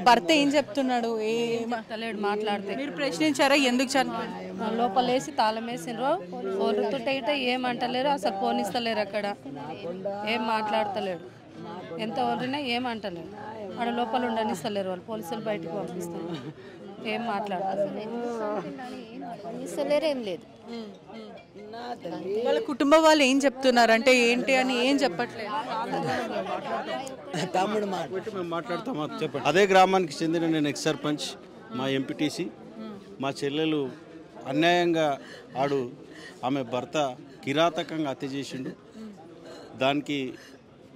భర్త ఏం చెప్తున్నాడు? తెలియడు మాట్లాడితే. మీరు ప్రశ్నించారా ఎందుకు చనిపోయింది? లోపల వేసి తాళం వేసిండ్రు, ఒరుతుంటే ఏమంటలేరు, అసలు పోనిస్తలేరు, అక్కడ ఏం మాట్లాడతలేడు, ఎంత ఒరినా ఏమంటలేరు, ఆడ లోపల ఉండనిస్తలేరు వాళ్ళు, పోలీసులు బయటకు పంపిస్తారు, ఏం మాట్లాడతలేరు, ఏం లేదు. వాళ్ళ కుటుంబ వాళ్ళు ఏం చెప్తున్నారు అంటే ఏంటి అని ఏం చెప్పట్లేదు. మేము మాట్లాడతామా చెప్పండి. అదే గ్రామానికి చెందిన నేను ఎక్స్ సర్పంచ్, మా ఎంపీటీసీ, మా చెల్లెలు అన్యాయంగా ఆమె భర్త కిరాతకంగా హత్య చేసిండు. దానికి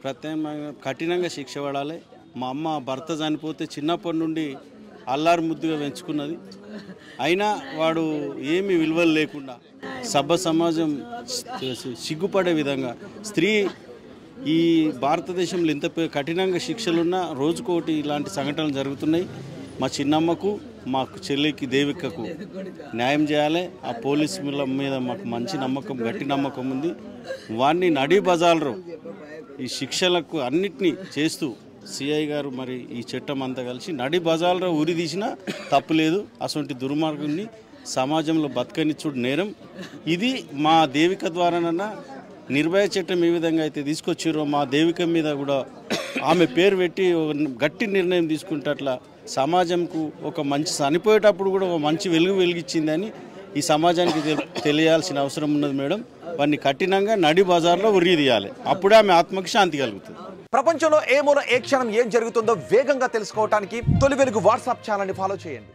ప్రత్యేకంగా కఠినంగా శిక్ష పడాలి. మా అమ్మ భర్త చనిపోతే చిన్నప్పటి నుండి అల్లారు ముద్దుగా పెంచుకున్నది. అయినా వాడు ఏమి విలువలు లేకుండా సమాజం సిగ్గుపడే విధంగా స్త్రీ ఈ భారతదేశంలో ఎంత కఠినంగా శిక్షలున్నా రోజుకోటి ఇలాంటి సంఘటనలు జరుగుతున్నాయి. మా చిన్నమ్మకు, మాకు చెల్లికి, దేవికకు న్యాయం చేయాలి. ఆ పోలీసుల మీద మాకు మంచి నమ్మకం, గట్టి నమ్మకం ఉంది. వాడిని నడి బజార్లో ఈ శిక్షలకు అన్నిటినీ చేస్తూ సిఐ గారు మరి ఈ చట్టం అంతా కలిసి నడి బజార్లో ఉరి తీసినా తప్పులేదు. అటువంటి దుర్మార్గుని సమాజంలో బతకనిచ్చుడు నేరం. ఇది మా దేవిక ద్వారానన్నా నిర్భయ చట్టం ఏ విధంగా అయితే తీసుకొచ్చారో మా దేవిక మీద కూడా ఆమె పేరు పెట్టి గట్టి నిర్ణయం తీసుకుంటే అట్లా సమాజంకు ఒక మంచి చనిపోయేటప్పుడు కూడా ఒక మంచి వెలిగించిందని ఈ సమాజానికి తెలియాల్సిన అవసరం ఉన్నది మేడం. వారిని కఠినంగా నడి బజార్లో ఉరి తీయాలి. అప్పుడే ఆమె ఆత్మకి శాంతి కలుగుతుంది. ప్రపంచంలో ఏ మూల ఏ క్షణం ఏం జరుగుతుందో వేగంగా తెలుసుకోవడానికి తొలి వెలుగు వాట్సాప్ ఛానల్ని ఫాలో చేయండి.